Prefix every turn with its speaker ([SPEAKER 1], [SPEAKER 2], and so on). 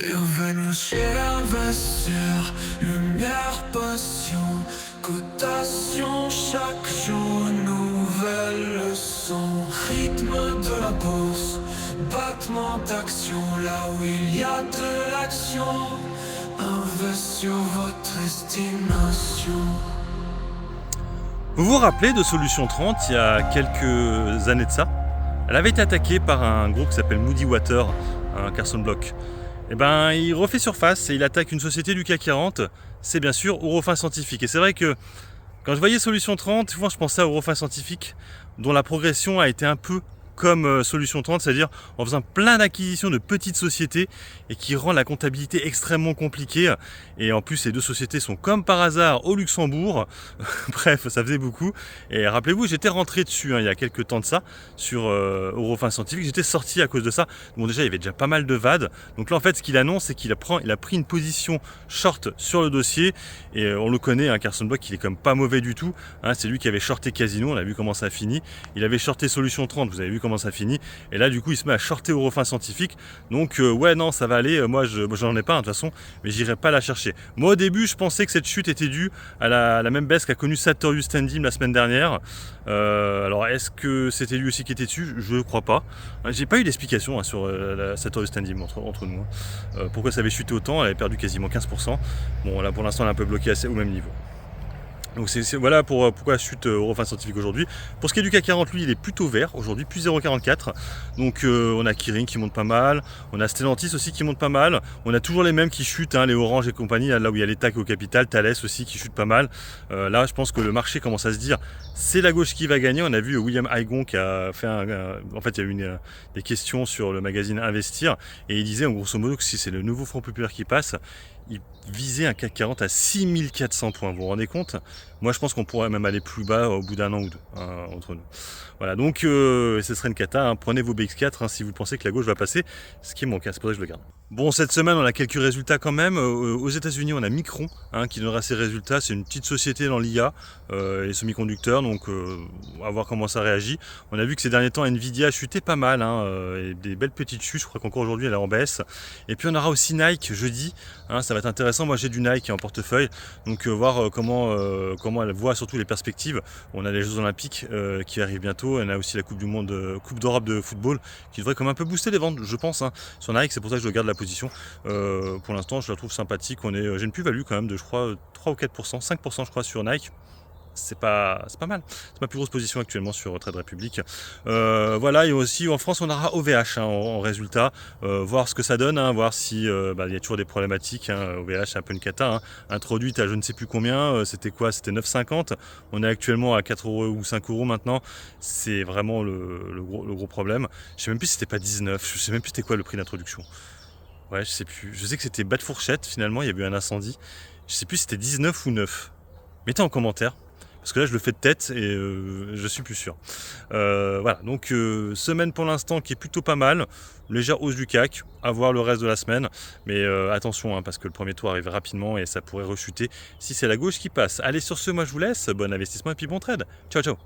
[SPEAKER 1] Bienvenue chez l'investir, lumière, passion, cotation, chaque jour nouvelle leçon. Rythme de la bourse, battement d'action, là où il y a de l'action. Invest sur votre estimation.
[SPEAKER 2] Vous vous rappelez de Solution 30 il y a quelques années de ça? Elle avait été attaquée par un groupe qui s'appelle Moody Water, un Carson Block. Et ben, il refait surface et il attaque une société du CAC 40, c'est bien sûr Eurofins Scientifique. Et c'est vrai que quand je voyais Solution 30, souvent je pensais à Eurofins Scientifique, dont la progression a été un peu comme Solution 30, c'est-à-dire en faisant plein d'acquisitions de petites sociétés et qui rend la comptabilité extrêmement compliquée. Et en plus, ces deux sociétés sont comme par hasard au Luxembourg. Bref, ça faisait beaucoup. Et rappelez-vous, j'étais rentré dessus il y a quelques temps de ça, sur Eurofins Scientifique. J'étais sorti à cause de ça. Bon, déjà, il y avait déjà pas mal de VAD. Donc là, en fait, ce qu'il annonce, c'est qu'il a pris une position short sur le dossier. Et on le connaît, Carson Block, il est comme pas mauvais du tout. C'est lui qui avait shorté Casino, on a vu comment ça a fini. Il avait shorté Solution 30, vous avez vu comment ça finit. Et là, du coup, il se met à shorter Eurofins Scientifique. Donc, ouais, non, ça va aller. Moi, j'en ai pas, de toute façon, mais j'irai pas la chercher. Moi, au début, je pensais que cette chute était due à la même baisse qu'a connue Sartorius Standing la semaine dernière. Alors, est-ce que c'était lui aussi qui était dessus? Je ne crois pas. J'ai pas eu d'explication sur la Sartorius Standing entre nous. Pourquoi ça avait chuté autant? Elle avait perdu quasiment 15%. Bon, là, pour l'instant, elle est un peu bloquée au même niveau. Donc voilà pourquoi chute Eurofins Scientifique aujourd'hui. Pour ce qui est du CAC 40, lui, il est plutôt vert aujourd'hui, plus 0,44. Donc on a Kering qui monte pas mal, on a Stellantis aussi qui monte pas mal, on a toujours les mêmes qui chutent, les Orange et compagnie, là où il y a les TAC au capital, Thales aussi qui chute pas mal. Là, je pense que le marché commence à se dire, c'est la gauche qui va gagner. On a vu William Haygon qui a fait en fait, il y a eu des questions sur le magazine Investir, et il disait en grosso modo que si c'est le nouveau Front Populaire qui passe, il visait un CAC 40 à 6400 points. Vous vous rendez compte? Moi, je pense qu'on pourrait même aller plus bas au bout d'un an ou deux, entre nous. Voilà, donc ce serait une cata. Prenez vos BX4 si vous pensez que la gauche va passer, ce qui est mon cas, c'est pour ça que je le garde. Bon, cette semaine, on a quelques résultats quand même. Aux États-Unis, on a Micron qui donnera ses résultats. C'est une petite société dans l'IA et les semi-conducteurs, donc on va voir comment ça réagit. On a vu que ces derniers temps, Nvidia chutait pas mal, et des belles petites chutes. Je crois qu'encore aujourd'hui, elle est en baisse. Et puis, on aura aussi Nike jeudi. Ça va être intéressant. Moi, j'ai du Nike en portefeuille, donc voir comment elle voit surtout les perspectives. On a les Jeux Olympiques qui arrivent bientôt. On a aussi la Coupe du Monde, Coupe d'Europe de football, qui devrait comme un peu booster les ventes, je pense, sur Nike. C'est pour ça que je garde la position. Pour l'instant, je la trouve sympathique. J'ai une plus-value quand même de, je crois, 3 ou 4%, 5% je crois sur Nike. C'est pas mal. C'est ma plus grosse position actuellement sur Trade Republic. Voilà, et aussi en France, on aura OVH en résultat. Voir ce que ça donne, voir si il y a toujours des problématiques. OVH, c'est un peu une cata. Introduite à je ne sais plus combien. C'était quoi? C'était 9,50. On est actuellement à 4 € ou 5 € maintenant. C'est vraiment le gros problème. Je sais même plus si c'était pas 19. Je sais même plus c'était quoi le prix d'introduction. Ouais, je sais plus. Je sais que c'était bas de fourchette, finalement, il y a eu un incendie. Je sais plus si c'était 19 ou 9. Mettez en commentaire. Parce que là, je le fais de tête et je suis plus sûr. Voilà, donc semaine pour l'instant qui est plutôt pas mal. Légère hausse du CAC, à voir le reste de la semaine. Mais attention, parce que le premier tour arrive rapidement et ça pourrait rechuter si c'est la gauche qui passe. Allez, sur ce, moi je vous laisse. Bon investissement et puis bon trade. Ciao, ciao.